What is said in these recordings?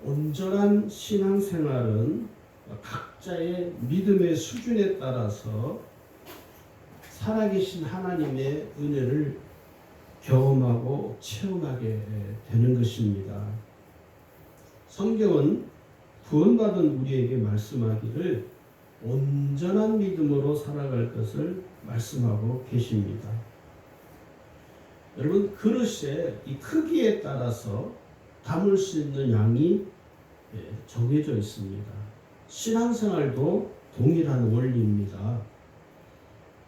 온전한 신앙생활은 각자의 믿음의 수준에 따라서 살아계신 하나님의 은혜를 경험하고 체험하게 되는 것입니다. 성경은 구원받은 우리에게 말씀하기를 온전한 믿음으로 살아갈 것을 말씀하고 계십니다. 여러분, 그릇의 이 크기에 따라서 담을 수 있는 양이 정해져 있습니다. 신앙생활도 동일한 원리입니다.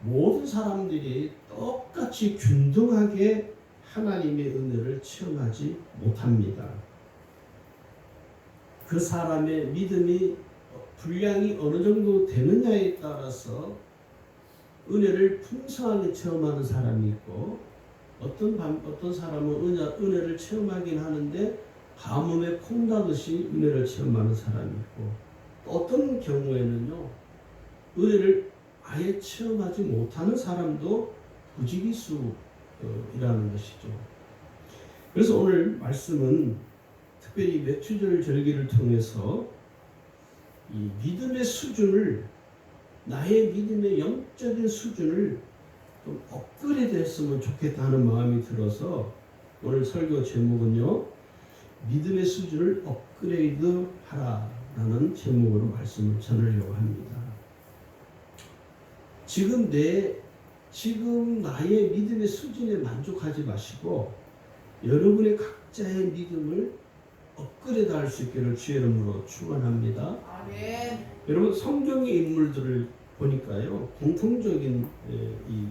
모든 사람들이 똑같이 균등하게 하나님의 은혜를 체험하지 못합니다. 그 사람의 믿음이 분량이 어느 정도 되느냐에 따라서 은혜를 풍성하게 체험하는 사람이 있고, 어떤 사람은 은혜를 체험하긴 하는데 가뭄에 콩나듯이 은혜를 체험하는 사람이 있고, 어떤 경우에는요, 은혜를 아예 체험하지 못하는 사람도 부지기수라는 것이죠. 그래서 오늘 말씀은 특별히 외추절 절기를 통해서 이 믿음의 수준을, 나의 믿음의 영적인 수준을 좀 업그레이드 했으면 좋겠다는 마음이 들어서 오늘 설교 제목은요, 믿음의 수준을 업그레이드 하라라는 제목으로 말씀을 전하려고 합니다. 지금 나의 믿음의 수준에 만족하지 마시고 여러분의 각자의 믿음을 업그레이드 할 수 있기를 주의 이름으로 축원합니다. 아멘. 여러분, 성경의 인물들을 보니까요, 공통적인 이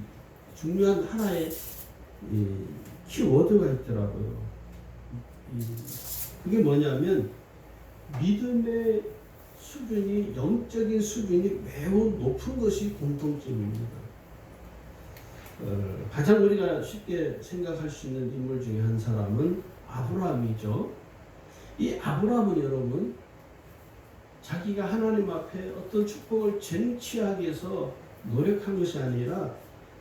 중요한 하나의 키워드가 있더라고요. 그게 뭐냐면 믿음의 수준이, 영적인 수준이 매우 높은 것이 공통점입니다. 가장 우리가 쉽게 생각할 수 있는 인물 중에 한 사람은 아브라함이죠. 이 아브라함은 여러분, 자기가 하나님 앞에 어떤 축복을 쟁취하기 위해서 노력한 것이 아니라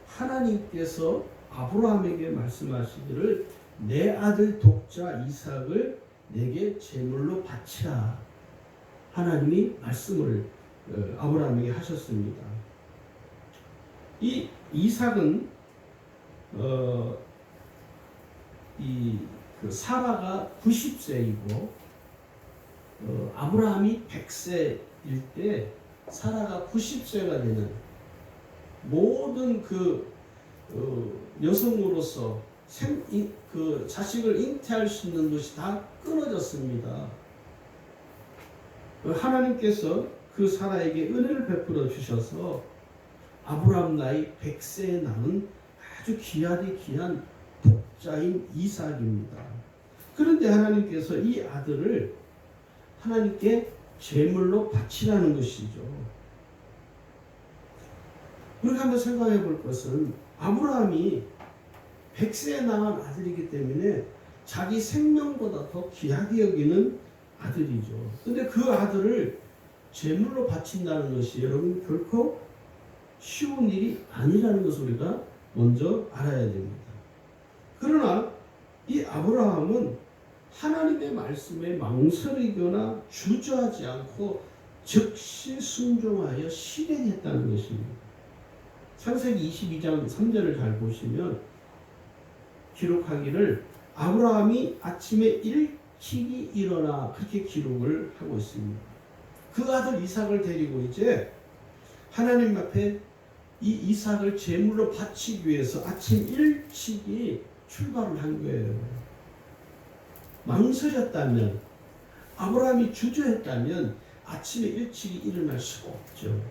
하나님께서 아브라함에게 말씀하시기를 내 아들 독자 이삭을 내게 제물로 바치라. 하나님이 말씀을 아브라함에게 하셨습니다. 이 이삭은 사라가 90세이고 아브라함이 100세일 때 사라가 90세가 되는, 모든 여성으로서 자식을 잉태할 수 있는 것이 다 끊어졌습니다. 하나님께서 그 사라에게 은혜를 베풀어 주셔서 아브라함 나이 100세에 낳은 아주 귀한 독자인 이삭입니다. 그런데 하나님께서 이 아들을 하나님께 제물로 바치라는 것이죠. 우리가 한번 생각해 볼 것은, 아브라함이 100세에 낳은 아들이기 때문에 자기 생명보다 더 귀하게 여기는 아들이죠. 근데 그 아들을 제물로 바친다는 것이 여러분 결코 쉬운 일이 아니라는 것을 우리가 먼저 알아야 됩니다. 그러나 이 아브라함은 하나님의 말씀에 망설이거나 주저하지 않고 즉시 순종하여 실행했다는 것입니다. 창세기 22장 3절을 잘 보시면 기록하기를 아브라함이 아침에 일찍이 일어나, 그렇게 기록을 하고 있습니다. 그 아들 이삭을 데리고 이제 하나님 앞에 이 이삭을 제물로 바치기 위해서 아침 일찍이 출발을 한 거예요. 망설였다면, 아브라함이 주저했다면 아침에 일찍이 일어날 수가 없죠.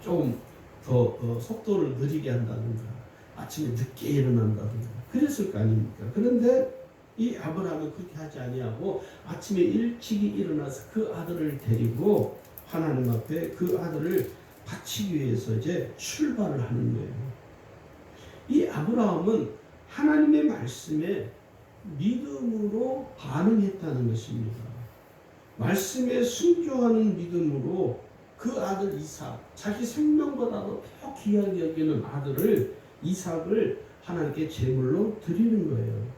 좀 더 속도를 느리게 한다든가 아침에 늦게 일어난다든가 그랬을 거 아닙니까? 그런데 이 아브라함은 그렇게 하지 아니하고 아침에 일찍이 일어나서 그 아들을 데리고 하나님 앞에 그 아들을 바치기 위해서 이제 출발을 하는 거예요. 이 아브라함은 하나님의 말씀에 믿음으로 반응했다는 것입니다. 말씀에 순종하는 믿음으로 그 아들 이삭, 자기 생명보다도 더 귀하게 여기는 아들을, 이삭을 하나님께 제물로 드리는 거예요.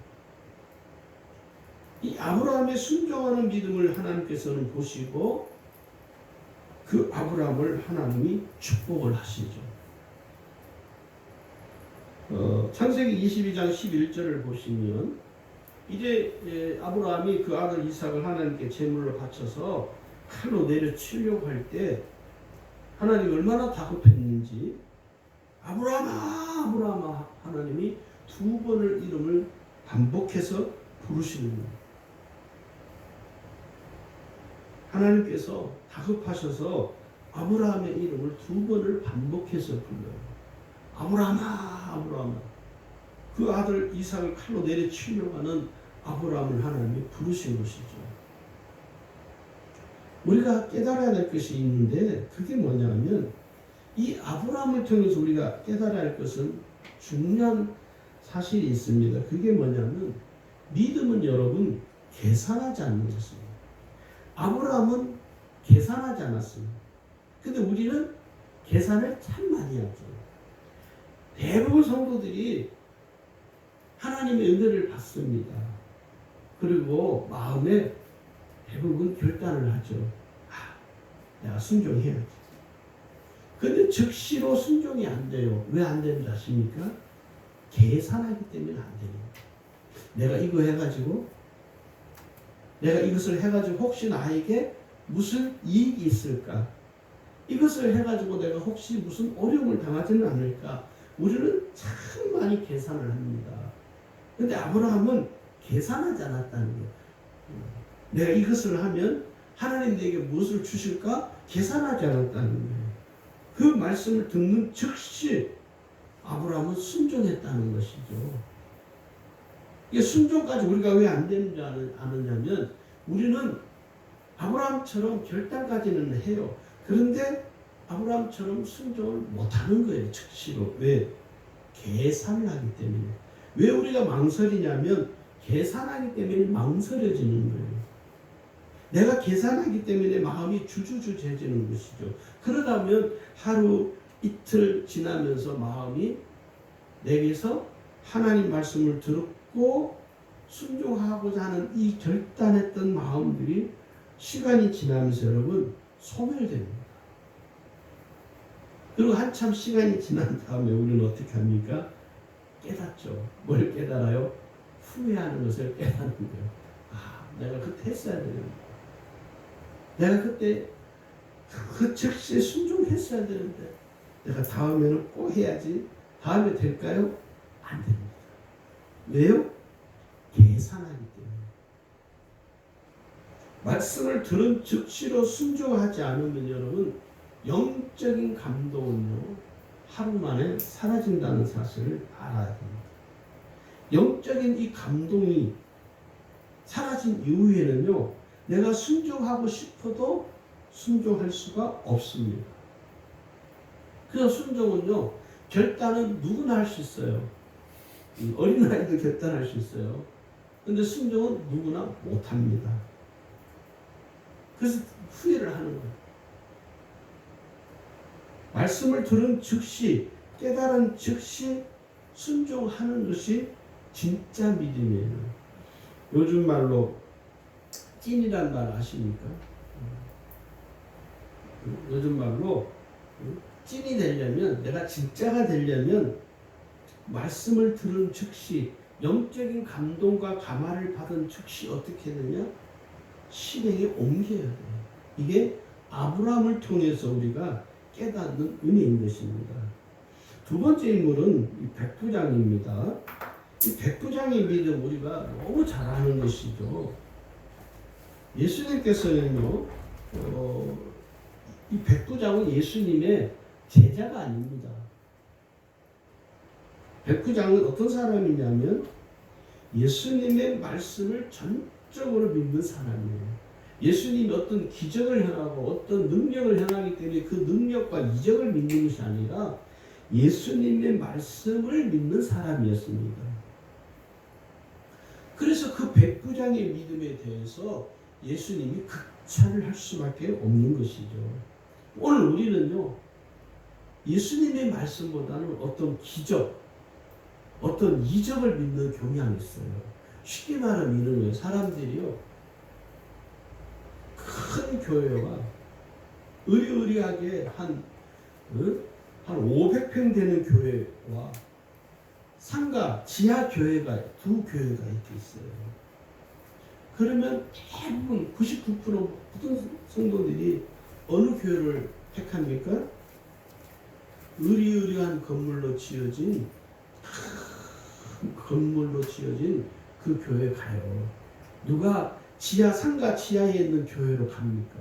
이 아브라함의 순종하는 믿음을 하나님께서는 보시고 그 아브라함을 하나님이 축복을 하시죠. 창세기 22장 11절을 보시면 이제 아브라함이 그 아들 이삭을 하나님께 제물로 바쳐서 칼로 내려치려고 할 때 하나님이 얼마나 다급했는지 아브라함아 아브라함아 하나님이 두 번을 이름을 반복해서 부르시는 거예요. 하나님께서 다급하셔서 아브라함의 이름을 두 번을 반복해서 불러요. 아브라함아 아브라함아. 그 아들 이삭을 칼로 내려치려고 하는 아브라함을 하나님이 부르신 것이죠. 우리가 깨달아야 될 것이 있는데 그게 뭐냐면 이 아브라함을 통해서 우리가 깨달아야 할 것은 중요한 사실이 있습니다. 그게 뭐냐면 믿음은 여러분 계산하지 않는 것입니다. 아브라함은 계산하지 않았습니다. 근데 우리는 계산을 참 많이 하죠. 대부분 성도들이 하나님의 은혜를 받습니다. 그리고 마음에 대부분 결단을 하죠. 내가 순종해야지. 근데 즉시로 순종이 안 돼요. 왜 안 되는지 아십니까? 계산하기 때문에 안 됩니다. 내가 이거 해가지고 내가 이것을 해가지고 혹시 나에게 무슨 이익이 있을까? 이것을 해가지고 내가 혹시 무슨 어려움을 당하지는 않을까? 우리는 참 많이 계산을 합니다. 근데 아브라함은 계산하지 않았다는 거예요. 내가 이것을 하면 하나님 내게 무엇을 주실까? 계산하지 않았다는 거예요. 그 말씀을 듣는 즉시 아브라함은 순종했다는 것이죠. 이게 순종까지 우리가 왜 안 되는지 아느냐면 우리는 아브라함처럼 결단까지는 해요. 그런데 아브라함처럼 순종을 못하는 거예요. 즉시로. 왜? 계산을 하기 때문에. 왜 우리가 망설이냐면 계산하기 때문에 망설여지는 거예요. 내가 계산하기 때문에 마음이 주저해지는 것이죠. 그러다면 하루 이틀 지나면서 마음이 내게서 하나님 말씀을 듣고 순종하고자 하는 이 결단했던 마음들이 시간이 지나면서 여러분 소멸됩니다. 그리고 한참 시간이 지난 다음에 우리는 어떻게 합니까? 깨닫죠. 뭘 깨달아요? 후회하는 것을 깨닫는 거예요. 내가 그때 했어야 되는데. 내가 그때 그 즉시 순종했어야 되는데. 내가 다음에는 꼭 해야지. 다음에 될까요? 안 됩니다. 왜요? 계산하기 때문에. 말씀을 들은 즉시로 순종하지 않으면 여러분 영적인 감동은요 하루 만에 사라진다는 사실을 알아야 됩니다. 영적인 이 감동이 사라진 이후에는요 내가 순종하고 싶어도 순종할 수가 없습니다. 그래서 순종은요 결단은 누구나 할 수 있어요. 어린아이도 결단할 수 있어요. 근데 순종은 누구나 못합니다. 그래서 후회를 하는 거예요. 말씀을 들은 즉시 깨달은 즉시 순종하는 것이 진짜 믿음이에요. 요즘 말로 찐이란 말 아십니까? 요즘 말로 찐이 되려면 내가 진짜가 되려면 말씀을 들은 즉시 영적인 감동과 감화를 받은 즉시 어떻게 되냐? 실행에 옮겨야 돼요. 이게 아브라함을 통해서 우리가 깨닫는 은혜인 것입니다. 두 번째 인물은 이 백부장입니다. 이 백부장의 믿음 우리가 너무 잘 아는 것이죠. 예수님께서는요, 이 백부장은 예수님의 제자가 아닙니다. 백부장은 어떤 사람이냐면 예수님의 말씀을 전적으로 믿는 사람이에요. 예수님이 어떤 기적을 행하고 어떤 능력을 행하기 때문에 그 능력과 이적을 믿는 것이 아니라 예수님의 말씀을 믿는 사람이었습니다. 그래서 그 백부장의 믿음에 대해서 예수님이 극찬을 할 수밖에 없는 것이죠. 오늘 우리는요, 예수님의 말씀보다는 어떤 기적, 어떤 이적을 믿는 경향이 있어요. 쉽게 말하면 이런 거예요. 사람들이요, 큰 교회가 의리의리하게 한 500평 되는 교회와 상가, 지하 교회가 두 교회가 이렇게 있어요. 그러면 대부분 99% 모든 성도들이 어느 교회를 택합니까? 의리의리한 건물로 지어진 그 교회 가요. 누가 지하 상가 지하에 있는 교회로 갑니까?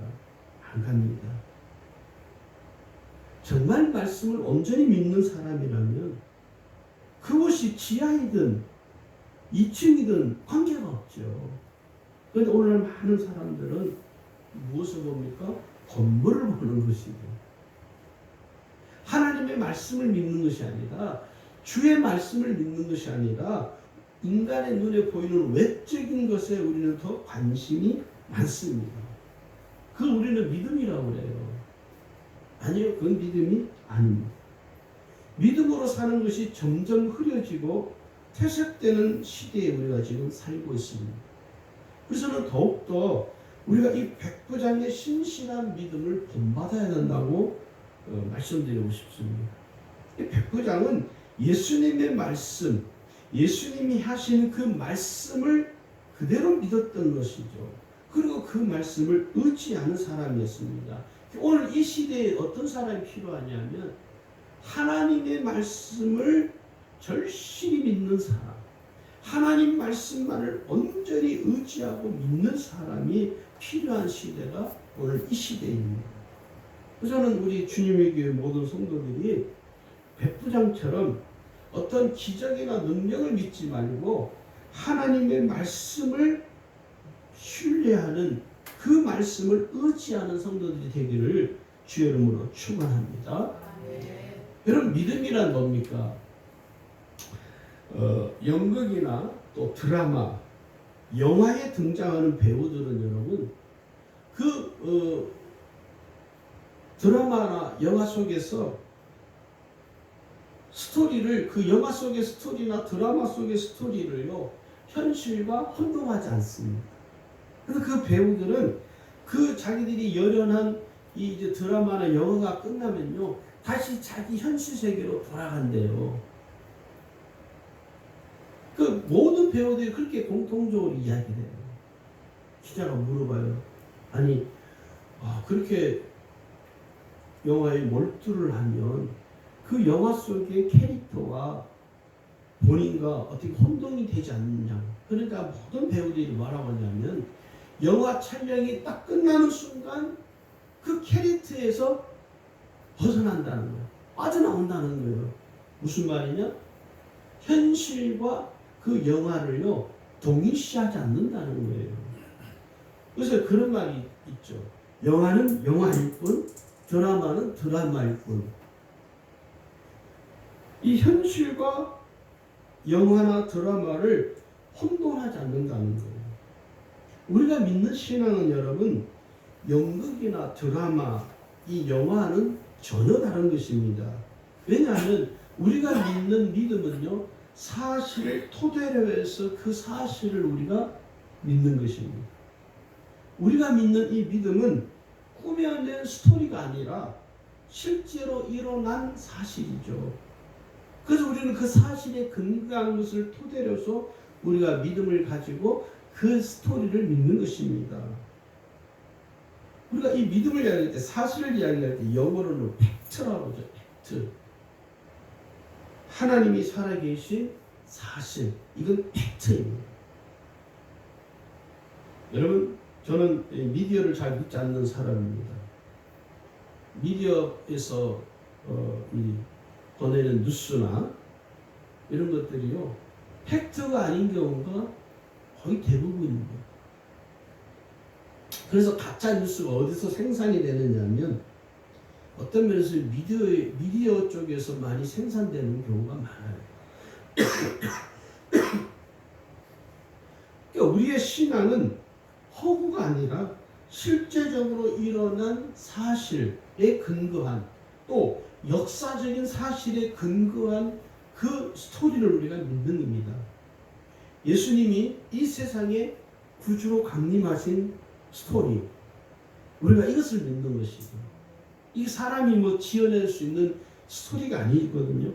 안 갑니다. 정말 말씀을 온전히 믿는 사람이라면 그곳이 지하이든 2층이든 관계가 없죠. 그런데 오늘 많은 사람들은 무엇을 봅니까? 건물을 보는 것이죠. 하나님의 말씀을 믿는 것이 아니라, 주의 말씀을 믿는 것이 아니라 인간의 눈에 보이는 외적인 것에 우리는 더 관심이 많습니다. 그걸 우리는 믿음이라고 그래요. 아니요, 그건 믿음이 아닙니다. 믿음으로 사는 것이 점점 흐려지고 퇴색되는 시대에 우리가 지금 살고 있습니다. 그래서는 더욱더 우리가 이 백부장의 신실한 믿음을 본받아야 된다고 말씀드리고 싶습니다. 이 백부장은 예수님의 말씀, 예수님이 하시는 그 말씀을 그대로 믿었던 것이죠. 그리고 그 말씀을 의지하는 사람이었습니다. 오늘 이 시대에 어떤 사람이 필요하냐면 하나님의 말씀을 절실히 믿는 사람, 하나님 말씀만을 온전히 의지하고 믿는 사람이 필요한 시대가 오늘 이 시대입니다. 저는 우리 주님의 교회 모든 성도들이 백부장처럼 어떤 기적이나 능력을 믿지 말고 하나님의 말씀을 신뢰하는, 그 말씀을 의지하는 성도들이 되기를 주의 이름으로 축원합니다. 여러분, 믿음이란 뭡니까? 연극이나 또 드라마, 영화에 등장하는 배우들은 여러분 드라마나 영화 속에서 스토리를, 그 영화 속의 스토리나 드라마 속의 스토리를요, 현실과 혼동하지 않습니다. 그래서 그 배우들은 그 자기들이 열연한 이 이제 드라마나 영화가 끝나면요, 다시 자기 현실 세계로 돌아간대요. 그 모든 배우들이 그렇게 공통적으로 이야기해요. 기자가 물어봐요. 아니, 그렇게 영화에 몰두를 하면 그 영화 속의 캐릭터와 본인과 어떻게 혼동이 되지 않느냐. 그러니까 모든 배우들이 뭐라고 하냐면 영화 촬영이 딱 끝나는 순간 그 캐릭터에서 벗어난다는 거예요. 빠져나온다는 거예요. 무슨 말이냐? 현실과 그 영화를요, 동일시하지 않는다는 거예요. 그래서 그런 말이 있죠. 영화는 영화일 뿐, 드라마는 드라마일 뿐. 이 현실과 영화나 드라마를 혼동하지 않는다는 거예요. 우리가 믿는 신앙은 여러분, 연극이나 드라마, 이 영화는 전혀 다른 것입니다. 왜냐하면 우리가 믿는 믿음은요, 사실을 토대로 해서 그 사실을 우리가 믿는 것입니다. 우리가 믿는 이 믿음은 꾸며낸 스토리가 아니라 실제로 일어난 사실이죠. 그래서 우리는 그 사실에 근거한 것을 토대로 해서 우리가 믿음을 가지고 그 스토리를 믿는 것입니다. 우리가 이 믿음을 이야기할 때, 사실을 이야기할 때 영어로는 팩트라고 하죠. 팩트. 하나님이 살아계신 사실, 이건 팩트입니다. 여러분, 저는 미디어를 잘 믿지 않는 사람입니다. 미디어에서 보내는 뉴스나 이런 것들이요, 팩트가 아닌 경우가 거의 대부분입니다. 그래서 가짜 뉴스가 어디서 생산이 되느냐면 어떤 면에서 미디어 쪽에서 많이 생산되는 경우가 많아요. 그러니까 우리의 신앙은 허구가 아니라 실제적으로 일어난 사실에 근거한, 또 역사적인 사실에 근거한 그 스토리를 우리가 믿는 겁니다. 예수님이 이 세상에 구주로 강림하신 스토리, 우리가 이것을 믿는 것이죠. 이 사람이 뭐 지어낼 수 있는 스토리가 아니거든요.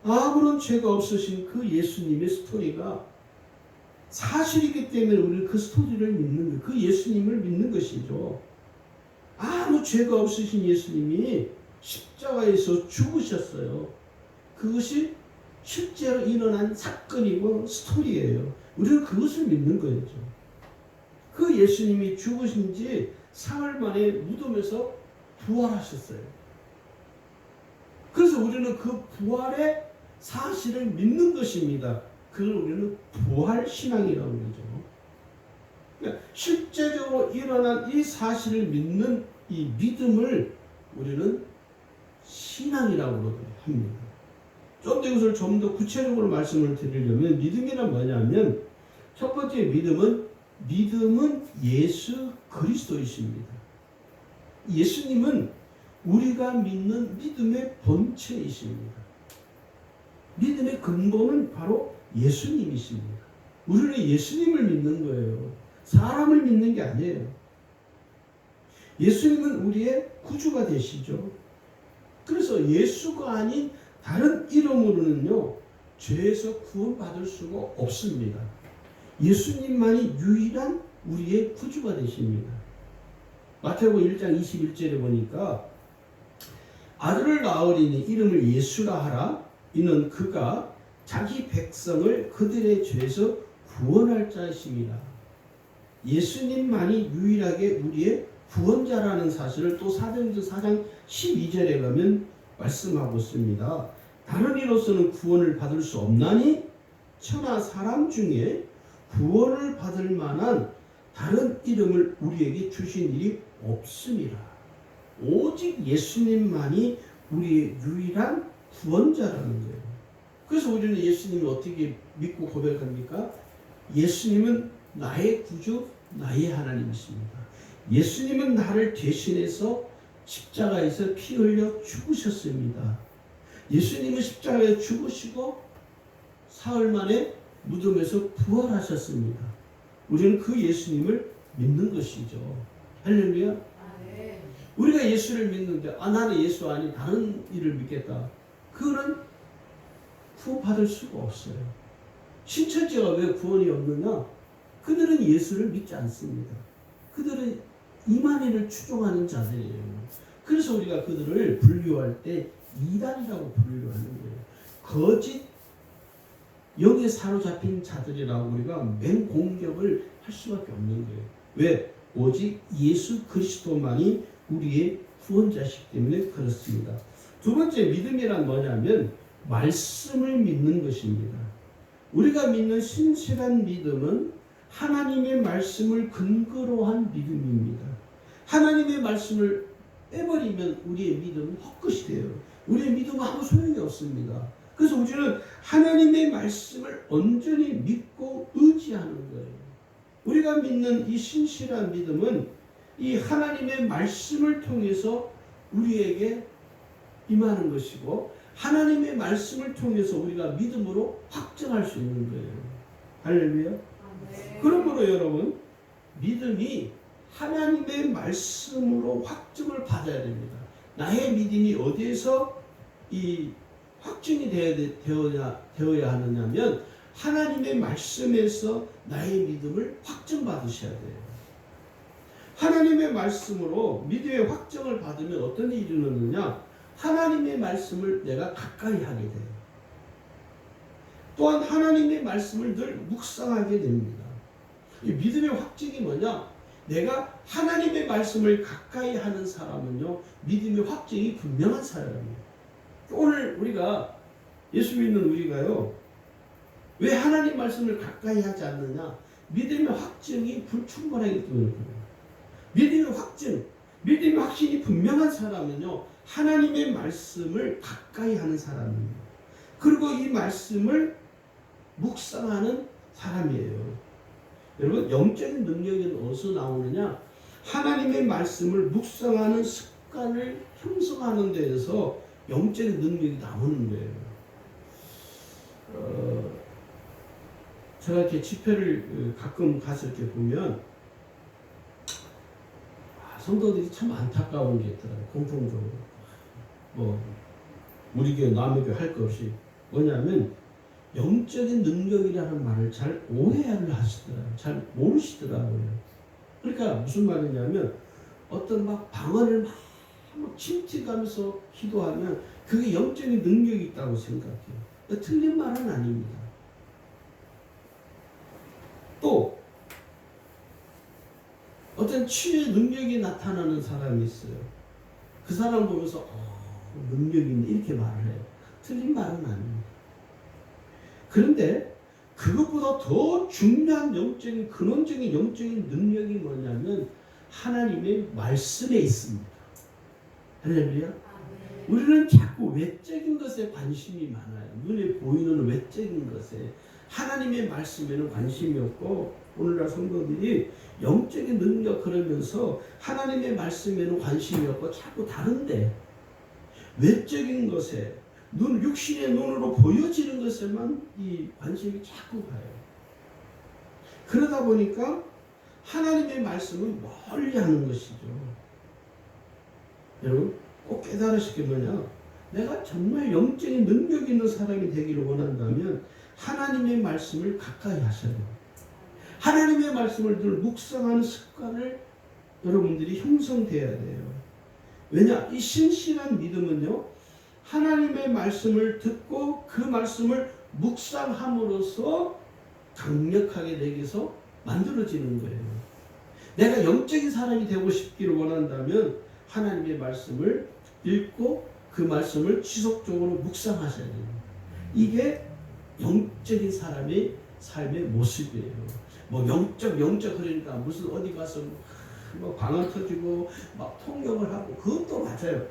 아무런 죄가 없으신 그 예수님의 스토리가 사실이기 때문에 우리는 그 스토리를 믿는 거예요. 그 예수님을 믿는 것이죠. 아무 죄가 없으신 예수님이 십자가에서 죽으셨어요. 그것이 실제로 일어난 사건이고 스토리예요. 우리는 그것을 믿는 거죠. 그 예수님이 죽으신 지 사흘 만에 무덤에서 부활하셨어요. 그래서 우리는 그 부활의 사실을 믿는 것입니다. 그걸 우리는 부활신앙이라고 그러죠. 그러니까 실제적으로 일어난 이 사실을 믿는 이 믿음을 우리는 신앙이라고 합니다. 좀 더 이것을 좀 더 구체적으로 말씀을 드리려면 믿음이란 뭐냐면 첫 번째 믿음은 예수 그리스도이십니다. 예수님은 우리가 믿는 믿음의 본체이십니다. 믿음의 근본은 바로 예수님이십니다. 우리는 예수님을 믿는 거예요. 사람을 믿는 게 아니에요. 예수님은 우리의 구주가 되시죠. 그래서 예수가 아닌 다른 이름으로는요, 죄에서 구원받을 수가 없습니다. 예수님만이 유일한 우리의 구주가 되십니다. 마태복음 1장 21절에 보니까 아들을 낳으리니 이름을 예수라 하라. 이는 그가 자기 백성을 그들의 죄에서 구원할 자이심이라. 예수님만이 유일하게 우리의 구원자라는 사실을 또 사도행전 4장 12절에 가면 말씀하고 있습니다. 다른 이로서는 구원을 받을 수 없나니 천하 사람 중에 구원을 받을 만한 다른 이름을 우리에게 주신 일이 없습니다. 오직 예수님만이 우리의 유일한 구원자라는 거예요. 그래서 우리는 예수님을 어떻게 믿고 고백합니까? 예수님은 나의 구주, 나의 하나님이십니다. 예수님은 나를 대신해서 십자가에서 피 흘려 죽으셨습니다. 예수님은 십자가에 죽으시고 사흘 만에 무덤에서 부활하셨습니다. 우리는 그 예수님을 믿는 것이죠. 할렐루야. 네. 우리가 예수를 믿는데 나는 예수 아닌 다른 일을 믿겠다. 그거는 구원받을 수가 없어요. 신천지가 왜 구원이 없느냐? 그들은 예수를 믿지 않습니다. 그들은 이만희를 추종하는 자들이에요. 그래서 우리가 그들을 분류할 때 이단이라고 분류하는 거예요. 거짓 영에 사로잡힌 자들이라고 우리가 맹공격을 할 수밖에 없는 거예요. 왜? 오직 예수 그리스도만이 우리의 구원자시기 때문에 그렇습니다. 두 번째 믿음이란 뭐냐면 말씀을 믿는 것입니다. 우리가 믿는 신실한 믿음은 하나님의 말씀을 근거로 한 믿음입니다. 하나님의 말씀을 빼버리면 우리의 믿음은 헛것이 돼요. 우리의 믿음은 아무 소용이 없습니다. 그래서 우리는 하나님의 말씀을 온전히 믿고 의지하는 거예요. 우리가 믿는 이 신실한 믿음은 이 하나님의 말씀을 통해서 우리에게 임하는 것이고 하나님의 말씀을 통해서 우리가 믿음으로 확정할 수 있는 거예요. 할렐루야. 네. 그러므로 여러분 믿음이 하나님의 말씀으로 확증을 받아야 됩니다. 나의 믿음이 어디에서 이 확증이 되어야 하느냐면 하나님의 말씀에서 나의 믿음을 확증받으셔야 돼요. 하나님의 말씀으로 믿음의 확정을 받으면 어떤 일이 일어나느냐? 하나님의 말씀을 내가 가까이 하게 돼요. 또한 하나님의 말씀을 늘 묵상하게 됩니다. 이 믿음의 확증이 뭐냐? 내가 하나님의 말씀을 가까이 하는 사람은요, 믿음의 확증이 분명한 사람이에요. 오늘 우리가 예수 믿는 우리가요, 왜 하나님 말씀을 가까이 하지 않느냐? 믿음의 확증이 불충분하기 때문에 그래요. 믿음의 확증, 믿음의 확신이 분명한 사람은요, 하나님의 말씀을 가까이 하는 사람입니다. 그리고 이 말씀을 묵상하는 사람이에요. 여러분, 영적인 능력은 어디서 나오느냐? 하나님의 말씀을 묵상하는 습관을 형성하는 데에서 영적인 능력이 나오는 거예요. 제가 이렇게 집회를 가끔 가서 이렇게 보면 성도들이 참 안타까운 게 있더라고요. 공통적으로. 뭐 우리 교회 남의 교회 할 것 없이 뭐냐면 영적인 능력이라는 말을 잘 오해를 하시더라고요. 잘 모르시더라고요. 그러니까 무슨 말이냐면 어떤 막 방언을 막 침튀가면서 기도하면 그게 영적인 능력이 있다고 생각해요. 틀린 말은 아닙니다. 또 어떤 치유의 능력이 나타나는 사람이 있어요. 그 사람 보면서 능력이 있네 이렇게 말을 해요. 틀린 말은 아닙니다. 그런데 그것보다 더 중요한 영적인 근원적인 영적인 능력이 뭐냐면 하나님의 말씀에 있습니다. 할렐루야. 우리는 자꾸 외적인 것에 관심이 많아요. 눈에 보이는 외적인 것에. 하나님의 말씀에는 관심이 없고 오늘날 성도들이 영적인 능력 그러면서 하나님의 말씀에는 관심이 없고 자꾸 다른데 외적인 것에 육신의 눈으로 보여지는 것에만 이 관심이 자꾸 가요. 그러다 보니까 하나님의 말씀은 멀리 하는 것이죠. 여러분 꼭 깨달으실 게 뭐냐? 내가 정말 영적인 능력 있는 사람이 되기를 원한다면 하나님의 말씀을 가까이 하셔야 돼요. 하나님의 말씀을 늘 묵상하는 습관을 여러분들이 형성돼야 돼요. 왜냐? 이 신실한 믿음은요. 하나님의 말씀을 듣고 그 말씀을 묵상함으로써 강력하게 내게서 만들어지는 거예요. 내가 영적인 사람이 되고 싶기를 원한다면 하나님의 말씀을 읽고 그 말씀을 지속적으로 묵상하셔야 돼요. 이게 영적인 사람의 삶의 모습이에요. 뭐 영적 그러니까 무슨 어디 가서 뭐 방언 터지고 막 통역을 하고 그것도 맞아요.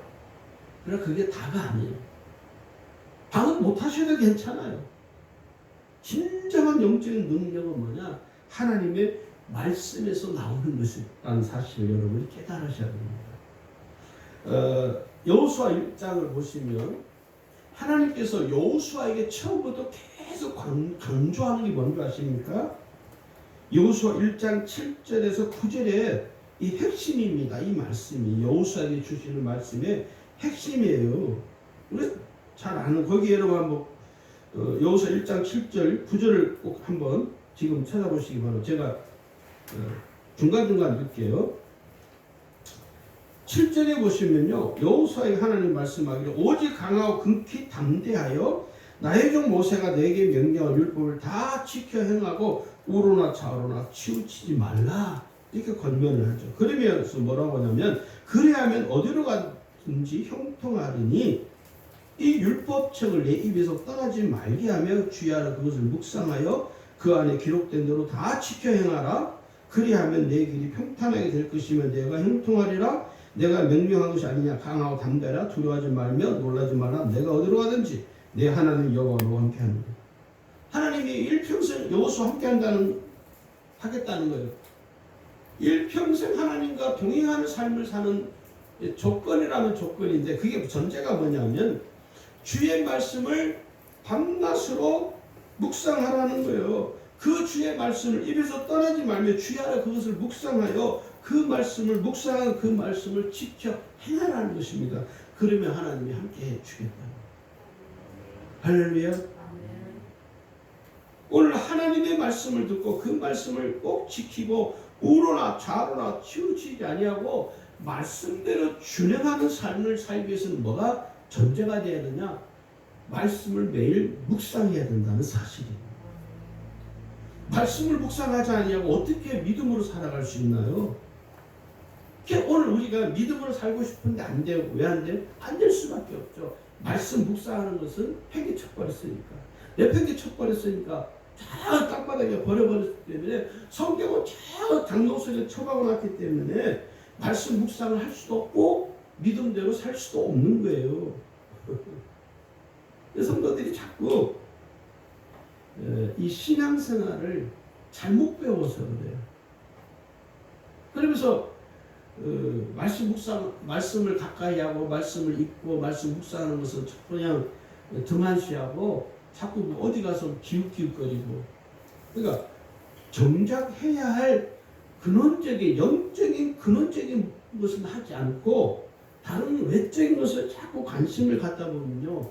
그러나 그게 다가 아니에요. 방언 못 하셔도 괜찮아요. 진정한 영적인 능력은 뭐냐? 하나님의 말씀에서 나오는 것이라는 사실을 여러분이 깨달으셔야 됩니다. 여호수아 1장을 보시면 하나님께서 여호수아에게 처음부터 계속 강조하는 게 뭔지 아십니까? 여호수아 1장 7절에서 9절에 이 핵심입니다. 이 말씀이 여호수아에게 주시는 말씀의 핵심이에요. 우리 잘 아는 거기 여러분 한번 여호수아 1장 7절 9절을 꼭 한번 지금 찾아보시기 바랍니다. 제가 중간중간 읽을게요. 7절에 보시면요. 여호수아에게 하나님 말씀하기를 오직 강하고 극히 담대하여 나의 종 모세가 내게 명령한 율법을 다 지켜 행하고 우로나 좌로나 치우치지 말라 이렇게 권면을 하죠. 그러면서 뭐라고 하냐면 그래야면 어디로 가든지 형통하리니 이 율법책을 내 입에서 떠나지 말게 하며 주의하라 그것을 묵상하여 그 안에 기록된 대로 다 지켜 행하라. 그리하면 내 길이 평탄하게 될 것이며 내가 형통하리라. 내가 명령한 것이 아니냐. 강하고 담대하라. 두려워하지 말며 놀라지 마라. 내가 어디로 가든지 내 하나님 여호와 너와 함께하는 거예요. 하나님이 일평생 여호수아와 하겠다는 거예요. 일평생 하나님과 동행하는 삶을 사는 조건이라면 조건인데 그게 전제가 뭐냐면 주의 말씀을 밤낮으로 묵상하라는 거예요. 그 주의 말씀을 입에서 떠나지 말며 주야라 그것을 묵상하여 그 말씀을 묵상하여 그 말씀을 지켜 행하라는 것입니다. 그러면 하나님이 함께 해주겠다. 할렐루야. 오늘 하나님의 말씀을 듣고 그 말씀을 꼭 지키고 우로나 좌로나 치우치지 아니하고 말씀대로 준행하는 삶을 살기 위해서는 뭐가 전제가 되어야 되냐? 말씀을 매일 묵상해야 된다는 사실이에요. 말씀을 묵상하지 아니하고 어떻게 믿음으로 살아갈 수 있나요? 오늘 우리가 믿음으로 살고 싶은데 안 돼요. 왜 안 돼요? 안 될 수밖에 없죠. 말씀 묵상하는 것은 팽개 쳐버렸으니까. 내 팽개 쳐버렸으니까 저 땅바닥에 버려버렸기 때문에 성경은 저 장롱속에 처박아놨기 때문에 말씀 묵상을 할 수도 없고 믿음대로 살 수도 없는 거예요. 성도들이 자꾸 이 신앙생활을 잘못 배워서 그래요. 그러면서 말씀을 가까이 하고 말씀을 읽고 말씀 묵상하는 것은 그냥 등한시하고 자꾸 어디 가서 기웃기웃거리고 그러니까 정작 해야 할 근원적인 영적인 근원적인 것은 하지 않고 다른 외적인 것을 자꾸 관심을 갖다 보면요,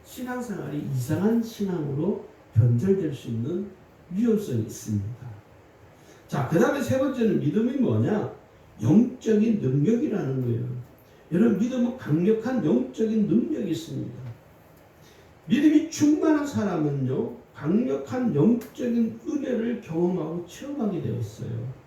신앙생활이 이상한 신앙으로 변절될 수 있는 위험성이 있습니다. 자, 그 다음에 세 번째는 믿음이 뭐냐? 영적인 능력이라는 거예요. 여러분, 믿음은 강력한 영적인 능력이 있습니다. 믿음이 충만한 사람은요, 강력한 영적인 은혜를 경험하고 체험하게 되어 있어요.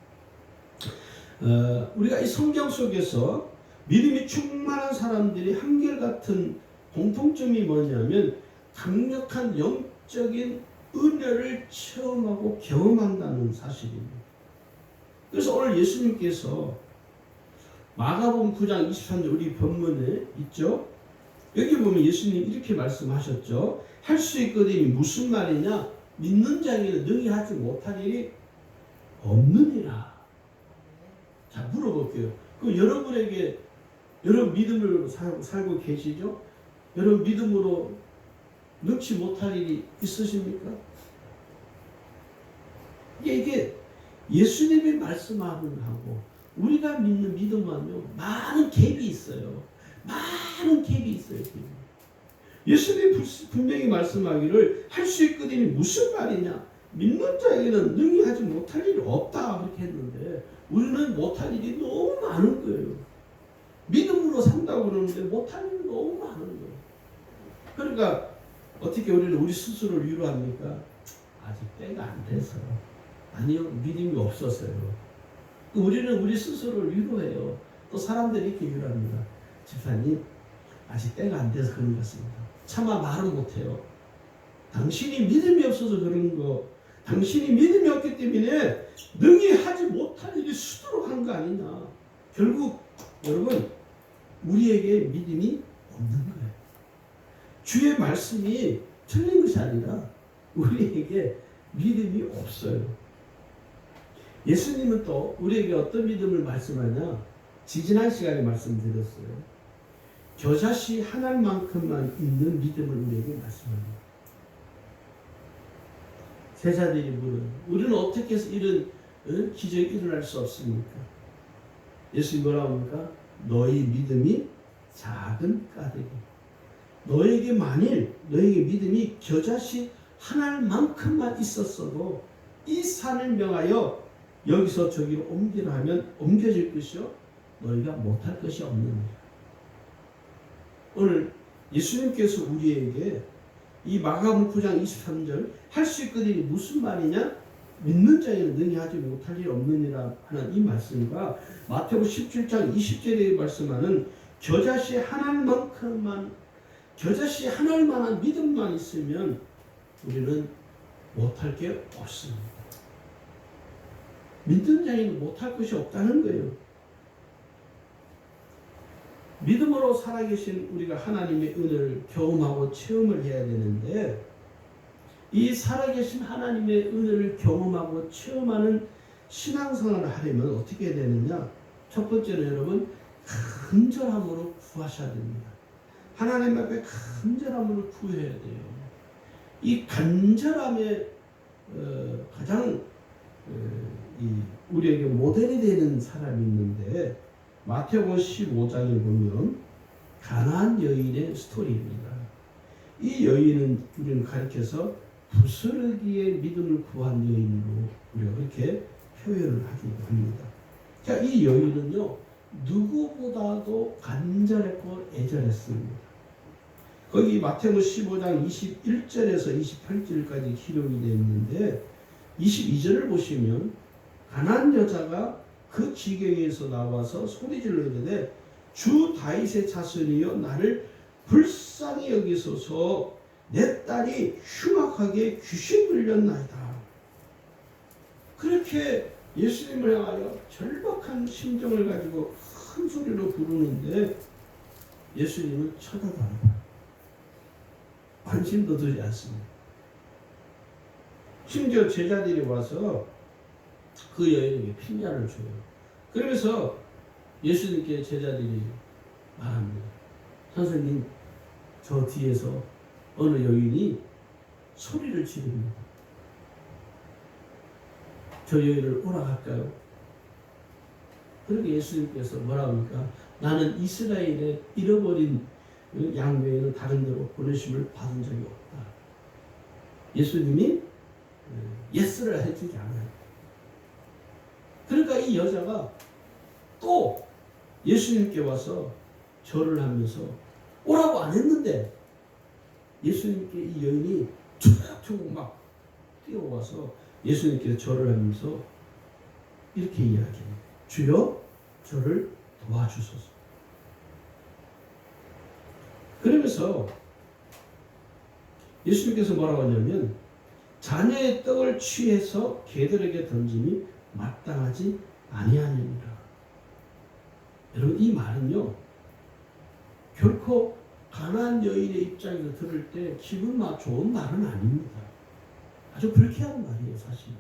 우리가 이 성경 속에서 믿음이 충만한 사람들이 한결같은 공통점이 뭐냐면 강력한 영적인 은혜를 체험하고 경험한다는 사실입니다. 그래서 오늘 예수님께서 마가복음 9장 23절 우리 본문에 있죠. 여기 보면 예수님 이렇게 말씀하셨죠. 할 수 있거든이 무슨 말이냐? 믿는 자에게는 능히 하지 못할 일이 없느니라. 자, 물어볼게요. 그럼 여러분에게 여러분 믿음으로 살고 계시죠? 여러분 믿음으로 넣지 못할 일이 있으십니까? 이게 예수님이 말씀하는 하고 우리가 믿는 믿음하면 많은 갭이 있어요. 많은 갭이 있어요. 예수님이 분명히 말씀하기를 할 수 있거든이 무슨 말이냐? 믿는 자에게는 능히 하지 못할 일이 없다 그렇게 했는데 우리는 못할 일이 너무 많은 거예요. 믿음으로 산다고 그러는데 못할 일이 너무 많은 거예요. 그러니까 어떻게 우리는 우리 스스로를 위로합니까? 아직 때가 안 돼서. 아니요, 믿음이 없었어요. 우리는 우리 스스로를 위로해요. 또 사람들이 이렇게 위로합니다. 집사님, 아직 때가 안 돼서 그런 것 같습니다. 차마 말은 못해요. 당신이 믿음이 없어서 그런 거, 당신이 믿음이 없기 때문에 능히 하지 못할 일이 수두룩한 거 아니냐. 결국 여러분, 우리에게 믿음이 없는 거예요. 주의 말씀이 틀린 것이 아니라 우리에게 믿음이 없어요. 예수님은 또 우리에게 어떤 믿음을 말씀하냐? 지지난 시간에 말씀드렸어요. 겨자씨 하나만큼만 있는 믿음을 우리에게 말씀합니다. 제자들이 물은 우리는 어떻게 해서 이런 기적이 일어날 수 없습니까? 예수님 뭐라고 합니까? 너희 믿음이 작은 까닭이. 너에게 만일 너에게 믿음이 겨자씨 하나만큼만 있었어도 이 산을 명하여 여기서 저기로 옮기라 하면 옮겨질 것이요 너희가 못할 것이 없느니라. 오늘 예수님께서 우리에게 이 마가복음 9장 23절 할 수 있거든이 무슨 말이냐? 믿는 자에게는 능히 하지 못할 일 없느니라 하는 이 말씀과 마태복음 17장 20절에 말씀하는 겨자씨 하나만큼만 겨자씨 하나만한 믿음만 있으면 우리는 못할 게 없습니다. 믿는 자에게는 못할 것이 없다는 거예요. 믿음으로 살아계신 우리가 하나님의 은혜를 경험하고 체험을 해야 되는데 이 살아계신 하나님의 은혜를 경험하고 체험하는 신앙생활을 하려면 어떻게 해야 되느냐? 첫 번째는 여러분 간절함으로 구하셔야 됩니다. 하나님 앞에 간절함으로 구해야 돼요. 이 간절함의 가장 우리에게 모델이 되는 사람이 있는데 마태복음 15장에 보면 가나안 여인의 스토리입니다. 이 여인은 우리는 가리켜서 부스러기의 믿음을 구한 여인으로 우리가 그렇게 표현을 하기도 합니다. 자, 이 여인은요 누구보다도 간절했고 애절했습니다. 거기 마태복음 15장 21절에서 28절까지 기록이 되어 있는데 22절을 보시면 가나안 여자가 그 지경에서 나와서 소리질러 이르되 주 다윗의 자손이여 나를 불쌍히 여기소서 내 딸이 흉악하게 귀신 들렸나이다. 그렇게 예수님을 향하여 절박한 심정을 가지고 큰 소리로 부르는데 예수님은 쳐다도 안 봐요. 관심도 들지 않습니다. 심지어 제자들이 와서 그 여인에게 핀잔을 줘요. 그러면서 예수님께 제자들이 말합니다. 선생님, 저 뒤에서 어느 여인이 소리를 지릅니다. 저 여인을 오라 할까요? 그러게 예수님께서 뭐라고 합니까? 나는 이스라엘의 잃어버린 양 외에는 다른 데로 보내심을 받은 적이 없다. 예수님이 예스를 해주지 않아요. 그러니까 이 여자가 또 예수님께 와서 절을 하면서 오라고 안 했는데 예수님께 이 여인이 툭툭 막 뛰어와서 예수님께 절을 하면서 이렇게 이야기합니다. 주여 저를 도와주소서. 그러면서 예수님께서 뭐라고 하냐면 자녀의 떡을 취해서 개들에게 던짐이 마땅하지 아니하니라. 여러분 이 말은요 결코 가난한 여인의 입장에서 들을 때 기분 좋은 말은 아닙니다. 아주 불쾌한 말이에요 사실.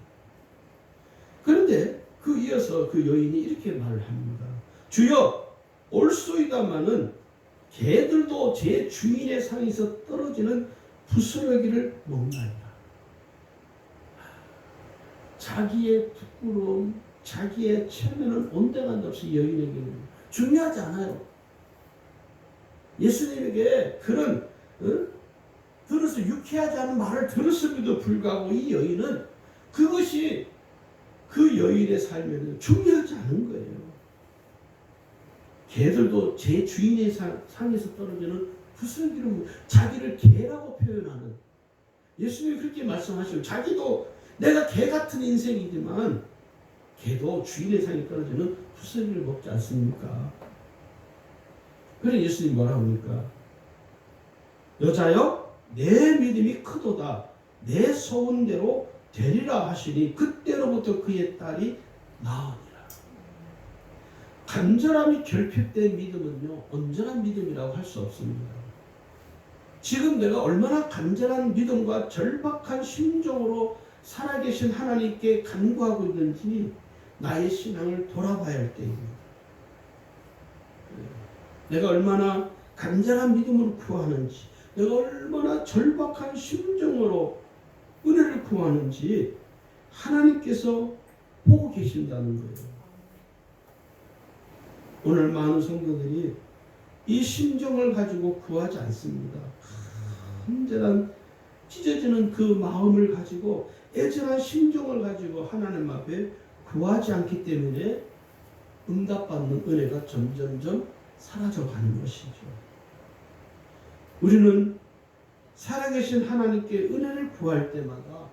그런데 그 이어서 그 여인이 이렇게 말을 합니다. 주여 올소이다마는 개들도 제 주인의 상에서 떨어지는 부스러기를 먹나이다. 자기의 부끄러움, 자기의 체면은 온데간데 없이 여인에게는 중요하지 않아요. 예수님에게 그런 들어서 유쾌하지 않은 말을 들었음에도 불구하고 이 여인은 그것이 그 여인의 삶에는 중요하지 않은 거예요. 개들도 제 주인의 상에서 떨어지는 부스러기를 자기를 개라고 표현하는 예수님이 그렇게 말씀하시고 자기도 내가 개 같은 인생이지만 개도 주인의 상에 떨어지는 부스러기를 먹지 않습니까? 그래 예수님이 뭐라고 합니까? 여자여 내 믿음이 크도다 내 소원대로 되리라 하시니 그때로부터 그의 딸이 나으니라. 간절함이 결핍된 믿음은요 온전한 믿음이라고 할 수 없습니다. 지금 내가 얼마나 간절한 믿음과 절박한 심정으로 살아계신 하나님께 간구하고 있는지 나의 신앙을 돌아봐야 할 때입니다. 내가 얼마나 간절한 믿음으로 구하는지 내가 얼마나 절박한 심정으로 은혜를 구하는지 하나님께서 보고 계신다는 거예요. 오늘 많은 성도들이 이 심정을 가지고 구하지 않습니다. 간절한 찢어지는 그 마음을 가지고 애절한 심정을 가지고 하나님 앞에 구하지 않기 때문에 응답받는 은혜가 점점점 사라져가는 것이죠. 우리는 살아계신 하나님께 은혜를 구할 때마다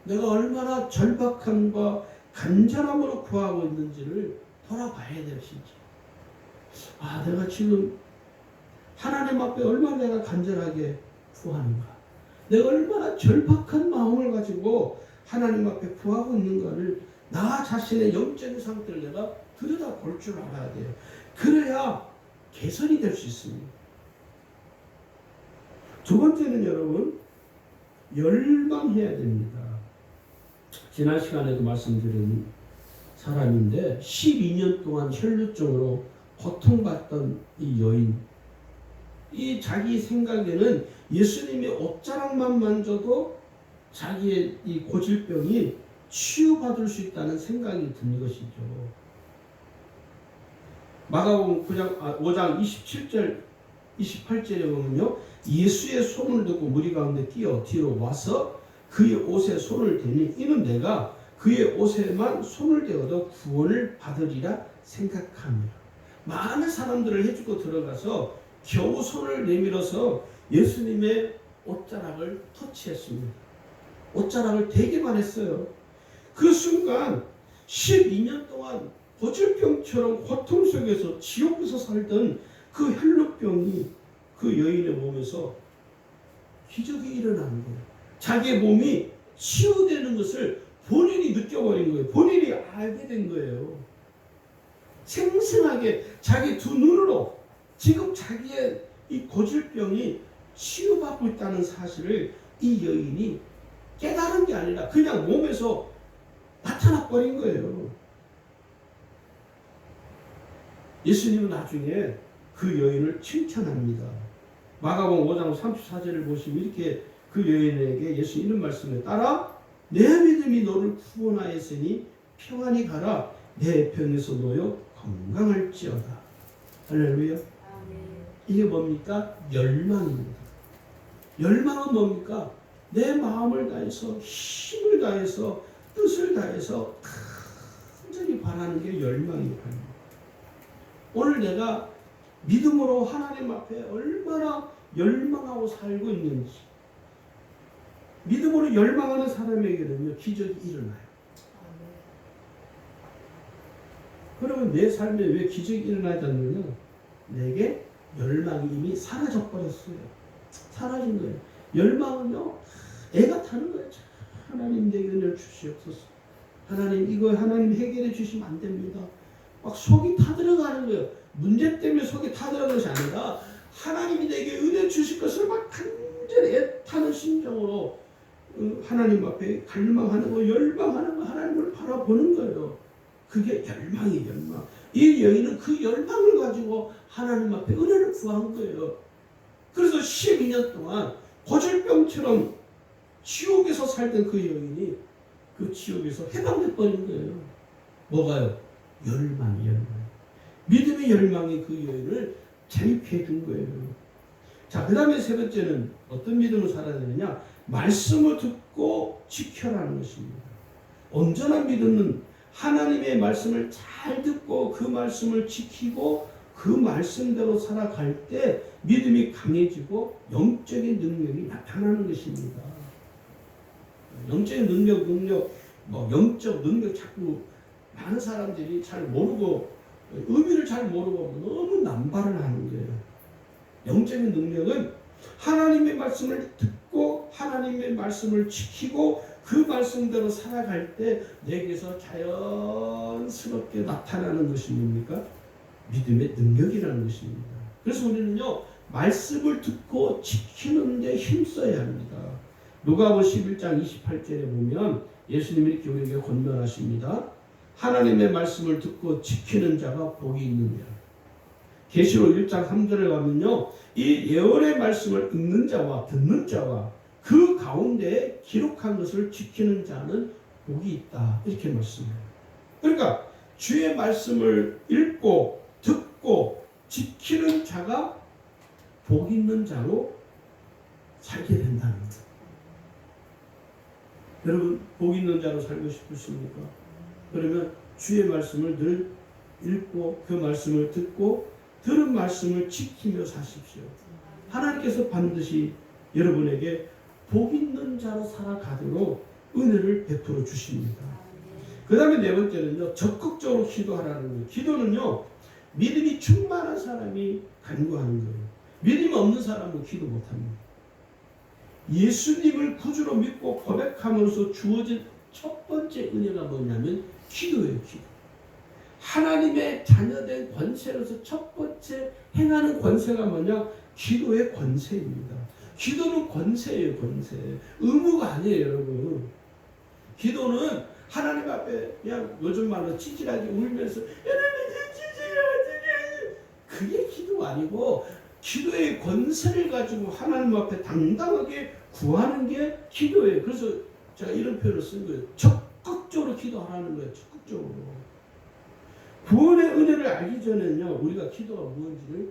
내가 얼마나 절박함과 간절함으로 구하고 있는지를 돌아봐야 될 것이지. 내가 지금 하나님 앞에 얼마나 내가 간절하게 구하는가, 내가 얼마나 절박한 마음을 가지고 하나님 앞에 구하고 있는가를 나 자신의 영적인 상태를 내가 들여다볼 줄 알아야 돼요. 그래야 개선이 될 수 있습니다. 두 번째는 여러분 열망해야 됩니다. 지난 시간에도 말씀드린 사람인데 12년 동안 혈루증으로 고통받던 이 여인, 이 자기 생각에는 예수님의 옷자락만 만져도 자기의 이 고질병이 치유받을 수 있다는 생각이 든 것이죠. 마가복음 5장 27절 28절에 보면요, 예수의 손을 듣고 무리 가운데 뛰어 뒤로 와서 그의 옷에 손을 대니 이는 내가 그의 옷에만 손을 대어도 구원을 받으리라 생각합니다. 많은 사람들을 해주고 들어가서 겨우 손을 내밀어서 예수님의 옷자락을 터치했습니다. 옷자락을 대기만 했어요. 그 순간 12년 동안 고질병처럼 고통 속에서 지옥에서 살던 그 혈루병이 그 여인의 몸에서 기적이 일어나는 거예요. 자기의 몸이 치유되는 것을 본인이 느껴버린 거예요. 본인이 알게 된 거예요. 생생하게 자기 두 눈으로 지금 자기의 이 고질병이 치유받고 있다는 사실을 이 여인이 깨달은 게 아니라 그냥 몸에서 나타나 버린 거예요. 예수님은 나중에 그 여인을 칭찬합니다. 마가복음 5장 34절을 보시면 이렇게 그 여인에게 예수 이런 말씀을 따라 내 믿음이 너를 구원하였으니 평안히 가라. 내 병에서 놓여 건강할지어다. 할렐루야. 이게 뭡니까? 열망입니다. 열망은 뭡니까? 내 마음을 다해서 힘을 다해서 뜻을 다해서 간절히 바라는 게 열망이에요. 오늘 내가 믿음으로 하나님 앞에 얼마나 열망하고 살고 있는지, 믿음으로 열망하는 사람에게는요 기적이 일어나요. 그러면 내 삶에 왜 기적이 일어나지 않느냐? 내게 열망이 이미 사라져 버렸어요. 사라진 거예요. 열망은요 애가 타는 거예요. 하나님 내게 은혜를 주시옵소서. 하나님 이거 하나님 해결해 주시면 안 됩니다. 막 속이 타들어가는 거예요. 문제 때문에 속이 타들어가는 것이 아니라 하나님이 내게 은혜 주실 것을 막 간절히 애타는 심정으로 하나님 앞에 갈망하는 거, 열망하는 거, 하나님을 바라보는 거예요. 그게 열망이에요. 열망. 이 여인은 그 열망을 가지고 하나님 앞에 은혜를 구한 거예요. 그래서 12년 동안 고질병처럼 지옥에서 살던 그 여인이 그 지옥에서 해방돼 버린 거예요. 뭐가요? 열망. 믿음의 열망이 그 여인을 자유케 해준 거예요. 자, 그 다음에 세 번째는 어떤 믿음을 살아야 되느냐? 말씀을 듣고 지켜라는 것입니다. 온전한 믿음은 하나님의 말씀을 잘 듣고 그 말씀을 지키고 그 말씀대로 살아갈 때 믿음이 강해지고 영적인 능력이 나타나는 것입니다. 영적인 능력, 영적 능력 자꾸 많은 사람들이 잘 모르고 의미를 잘 모르고 너무 남발을 하는 거예요. 영적인 능력은 하나님의 말씀을 듣고 하나님의 말씀을 지키고 그 말씀대로 살아갈 때 내게서 자연스럽게 나타나는 것이 뭡니까? 믿음의 능력이라는 것입니다. 그래서 우리는요 말씀을 듣고 지키는 데 힘써야 합니다. 누가복음 11장 28절에 보면 예수님이 이렇게 우리에게 권면하십니다. 하나님의 말씀을 듣고 지키는 자가 복이 있느니라. 계시록 1장 3절에 가면요 이 예언의 말씀을 읽는 자와 듣는 자와 그 가운데 기록한 것을 지키는 자는 복이 있다. 이렇게 말씀해요. 그러니까 주의 말씀을 읽고 듣고 지키는 자가 복 있는 자로 살게 된다는 거예요. 여러분 복 있는 자로 살고 싶으십니까? 그러면 주의 말씀을 늘 읽고 그 말씀을 듣고 들은 말씀을 지키며 사십시오. 하나님께서 반드시 여러분에게 복 있는 자로 살아가도록 은혜를 베풀어 주십니다. 그 다음에 네 번째는요 적극적으로 기도하라는 거예요. 기도는요 믿음이 충만한 사람이 간구하는 거예요. 믿음이 없는 사람은 기도 못합니다. 예수님을 구주로 믿고 고백함으로써 주어진 첫 번째 은혜가 뭐냐면 기도예요. 기도. 하나님의 자녀된 권세로서 첫 번째 행하는 권세가 뭐냐? 기도의 권세입니다. 기도는 권세예요. 권세. 의무가 아니에요. 여러분. 기도는 하나님 앞에 그냥 요즘 말로 찌질하게 울면서 그게 기도가 아니고 기도의 권세를 가지고 하나님 앞에 당당하게 구하는 게 기도예요. 그래서 제가 이런 표현을 쓴 거예요. 적극적으로 기도하라는 거예요. 적극적으로. 구원의 은혜를 알기 전에는요 우리가 기도가 무엇인지를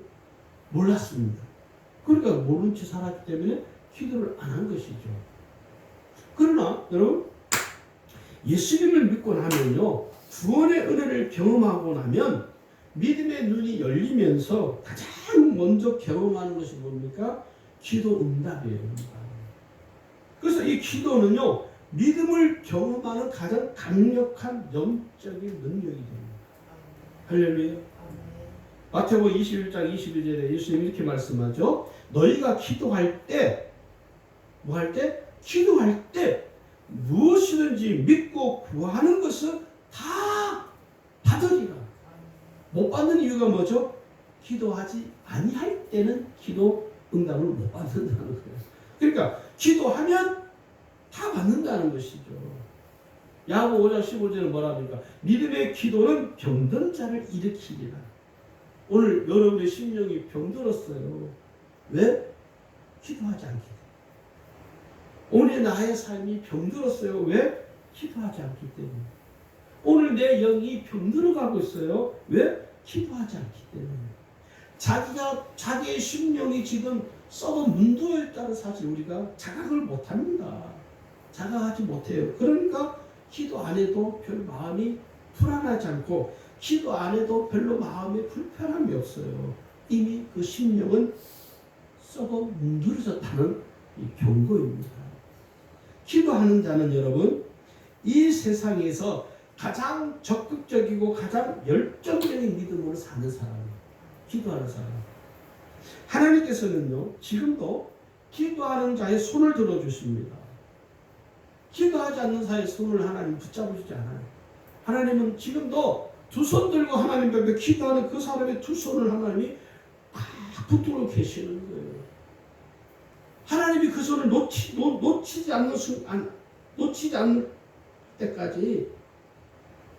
몰랐습니다. 그러니까 모른 채 살았기 때문에 기도를 안 한 것이죠. 그러나 여러분 예수님을 믿고 나면요 구원의 은혜를 경험하고 나면 믿음의 눈이 열리면서 가장 먼저 경험하는 것이 뭡니까? 기도 응답이에요. 그래서 이 기도는요 믿음을 경험하는 가장 강력한 영적인 능력이 됩니다. 할렐루야. 마태복음 21장 21절에 예수님이 이렇게 말씀하죠. 너희가 기도할 때 뭐 할 때? 기도할 때 무엇이든지 믿고 구하는 것은 다 받으리라. 못 받는 이유가 뭐죠? 기도하지 아니할 때는 기도 응답을 못 받는다는 거예요. 그러니까 기도하면 다 받는다는 것이죠. 야고보 5장 15절은 뭐라 합니까? 믿음의 기도는 병든 자를 일으키리라. 오늘 여러분의 심령이 병들었어요. 왜? 기도하지 않기 때문에. 오늘 나의 삶이 병들었어요. 왜? 기도하지 않기 때문에. 오늘 내 영이 병들어가고 있어요. 왜? 기도하지 않기 때문에. 자기의 심령이 지금 썩어 문도에 있다는 사실 우리가 자각을 못합니다. 자각하지 못해요. 그러니까 기도 안 해도 별 마음이 불안하지 않고 기도 안 해도 별로 마음에 불편함이 없어요. 이미 그 심령은 썩어 문드러졌다는 이 경고입니다. 기도하는 자는 여러분 이 세상에서 가장 적극적이고 가장 열정적인 믿음으로 사는 사람이에요. 기도하는 사람. 하나님께서는요 지금도 기도하는 자의 손을 들어주십니다. 기도하지 않는 자의 손을 하나님 붙잡으시지 않아요. 하나님은 지금도 두 손 들고 하나님 앞에 기도하는 그 사람의 두 손을 하나님이 딱 붙들고 계시는 거예요. 하나님이 그 손을 놓치지 않을 때까지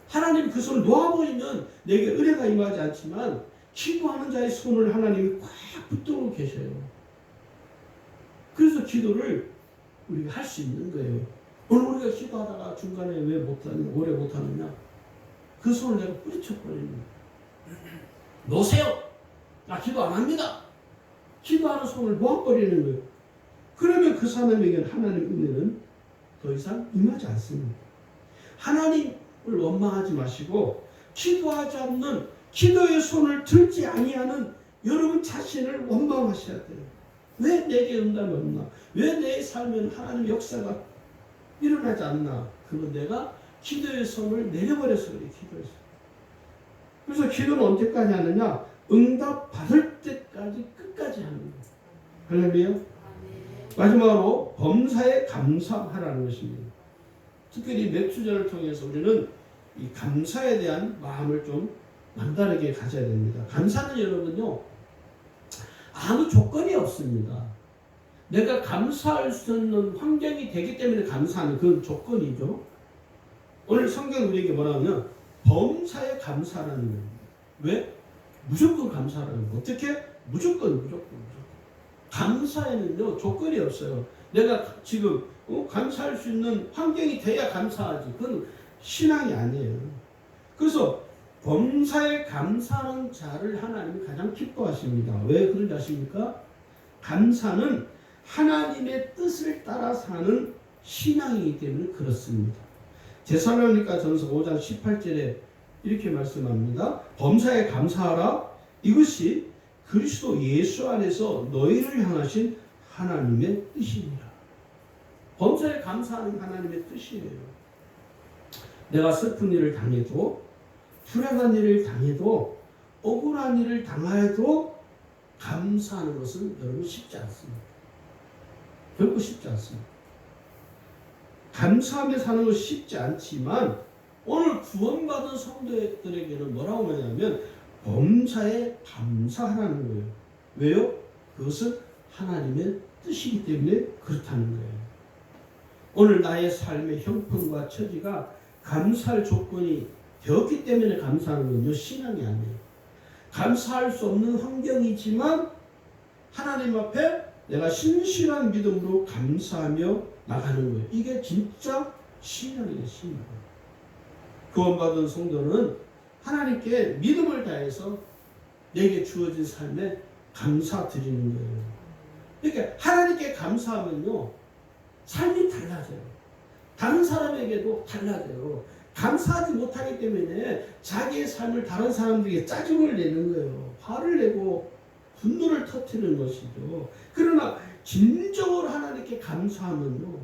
하나님이 그 손을 놓아버리면 내게 은혜가 임하지 않지만 기도하는 자의 손을 하나님이 꽉 붙들고 계셔요. 그래서 기도를 우리가 할 수 있는 거예요. 오늘 우리가 기도하다가 중간에 왜 못하느냐, 오래 못하느냐, 그 손을 내가 뿌리쳐버리는 거예요. 놓으세요. 나 기도 안 합니다. 기도하는 손을 놓아버리는 거예요. 그러면 그 사람에게는 하나님의 은혜는 더 이상 임하지 않습니다. 하나님을 원망하지 마시고 기도하지 않는 기도의 손을 들지 아니하는 여러분 자신을 원망하셔야 돼요. 왜 내게 응답이 없나? 왜 내 삶에는 하나님 역사가 일어나지 않나? 그건 내가 기도의 손을 내려버려서 그래요. 기도에서. 그래서 기도는 언제까지 하느냐? 응답 받을 때까지 끝까지 하는 거예요. 할렐루야. 마지막으로 범사에 감사하라는 것입니다. 특별히 맥주전을 통해서 우리는 이 감사에 대한 마음을 좀 남다르게 가져야 됩니다. 감사는 여러분요 아무 조건이 없습니다. 내가 감사할 수 있는 환경이 되기 때문에 감사하는 그런 조건이죠. 오늘 성경 우리에게 뭐라면 범사에 감사라는 거예요. 왜? 무조건 감사라는 거예요. 어떻게? 무조건. 감사에는요 조건이 없어요. 내가 지금 감사할 수 있는 환경이 돼야 감사하지. 그건 신앙이 아니에요. 그래서 범사에 감사하는 자를 하나님이 가장 기뻐하십니다. 왜 그런지 아십니까? 감사는 하나님의 뜻을 따라 사는 신앙이기 때문에 그렇습니다. 데살로니가 전서 5장 18절에 이렇게 말씀합니다. 범사에 감사하라. 이것이 그리스도 예수 안에서 너희를 향하신 하나님의 뜻이니라. 범사에 감사하는 하나님의 뜻이에요. 내가 슬픈 일을 당해도 불행한 일을 당해도 억울한 일을 당하여도 감사하는 것은 여러분 쉽지 않습니다. 결코 쉽지 않습니다. 감사하며 사는 것이 쉽지 않지만 오늘 구원받은 성도들에게는 뭐라고 하냐면 범사에 감사하라는 거예요. 왜요? 그것은 하나님의 뜻이기 때문에 그렇다는 거예요. 오늘 나의 삶의 형편과 처지가 감사할 조건이 되었기 때문에 감사하는 건요 신앙이 아니에요. 감사할 수 없는 환경이지만 하나님 앞에 내가 신실한 믿음으로 감사하며 나가는 거예요. 이게 진짜 신앙이에요. 신앙. 구원받은 성도는 하나님께 믿음을 다해서 내게 주어진 삶에 감사드리는 거예요. 그러니까 하나님께 감사하면요 삶이 달라져요. 다른 사람에게도 달라져요. 감사하지 못하기 때문에 자기의 삶을 다른 사람들에게 짜증을 내는 거예요. 화를 내고 분노를 터뜨리는 것이죠. 그러나 진정으로 하나님께 감사하면요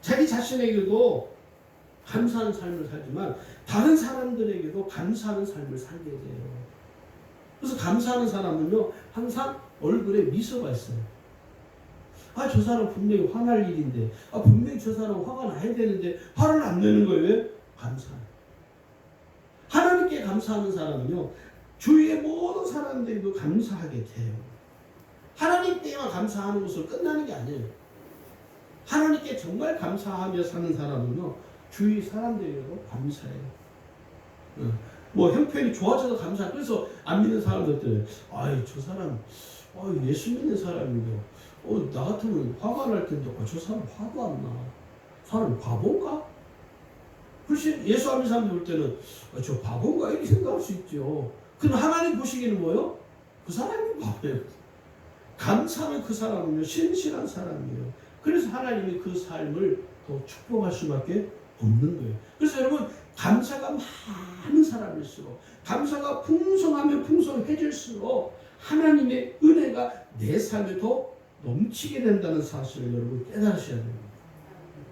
자기 자신에게도 감사하는 삶을 살지만 다른 사람들에게도 감사하는 삶을 살게 돼요. 그래서 감사하는 사람은요 항상 얼굴에 미소가 있어요. 저 사람 분명히 화날 일인데 분명히 저 사람 화가 나야 되는데 화를 안 내는 거예요. 왜? 감사해요. 하나님께 감사하는 사람은요 주위의 모든 사람들도 감사하게 돼요. 하나님께만 감사하는 것으로 끝나는 게 아니에요. 하나님께 정말 감사하며 사는 사람은요 주위 사람들에게도 감사해요. 뭐 형편이 좋아져서 감사해요. 그래서 안 믿는 사람들 저 사람 예수 믿는 사람인데 나 같으면 화가 날 텐데 저 사람 화도 안 나. 사람 바본가? 훨씬 예수 안 믿는 사람들 볼 때는 저 바본가 이렇게 생각할 수 있죠. 근데 하나님 보시기에는 뭐요? 그 사람이 바보예요. 감사는 그 사람은요 신실한 사람이에요. 그래서 하나님이 그 삶을 더 축복할 수밖에 없는 거예요. 그래서 여러분 감사가 많은 사람일수록 감사가 풍성하면 풍성해질수록 하나님의 은혜가 내 삶에 더 넘치게 된다는 사실을 여러분 깨달으셔야 됩니다.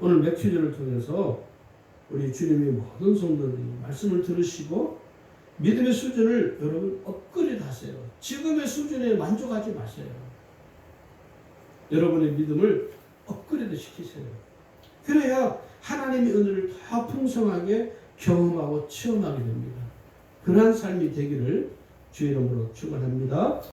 오늘 맥주제를 통해서 우리 주님의 모든 성도들이 말씀을 들으시고 믿음의 수준을 여러분 업그레이드 하세요. 지금의 수준에 만족하지 마세요. 여러분의 믿음을 업그레이드 시키세요. 그래야 하나님의 은혜를 더 풍성하게 경험하고 체험하게 됩니다. 그러한 삶이 되기를 주의 이름으로 축원합니다.